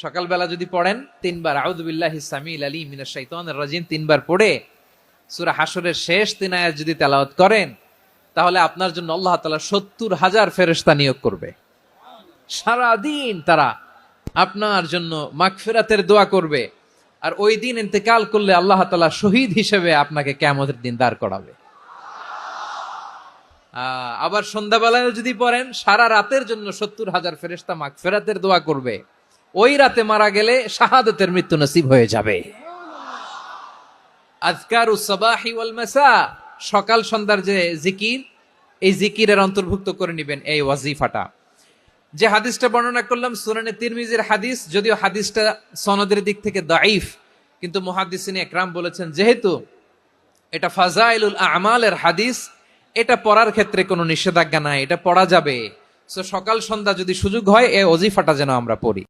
সকালবেলা যদি পড়েন 3 বার আউযু বিল্লাহিস সামিল আলিম মিনাশ শাইতানির রাজিম 3 বার পড়ে সূরা হাশরের শেষ 3 আয়াত যদি তেলাওয়াত করেন, তাহলে আপনার জন্য আল্লাহ তাআলা 70,000 ফেরেশতা নিয়োগ করবে। সারা দিন তারা আপনার জন্য মাগফিরাতের দোয়া করবে। আর ওই দিন ইন্তেকাল করলে আল্লাহ তাআলা শহীদ হিসেবে আপনাকে কিয়ামতের দিন দাঁড় করাবে। আবার সন্ধ্যাবেলায় যদি পড়েন, সারা রাতের জন্য 70,000 ফেরেশতা মাগফিরাতের দোয়া করবে। ওই রাতে মারা গেলে শাহাদাতের মৃত্যু নসিব হয়ে যাবে। আযকারুস সাবাহি ওয়াল মাসা, সকাল সন্ধ্যার যে জিকির, এই জিকিরের অন্তর্ভুক্ত করে নেবেন এই ওয়াজিফাটা। যে হাদিসটা বর্ণনা করলাম সুনানে তিরমিজির হাদিস, যদিও হাদিসটা সনদের দিক থেকে দাঈফ, কিন্তু মুহাদ্দিসিন ইকরাম বলেছেন যেহেতু এটা ফাজাইলুল আমালের হাদিস, এটা পড়ার ক্ষেত্রে কোনো নিষেধাজ্ঞা নাই, এটা পড়া যাবে। সো সকাল সন্ধ্যা যদি সুযোগ হয় এই ওয়াজিফাটা যেন আমরা পড়ি।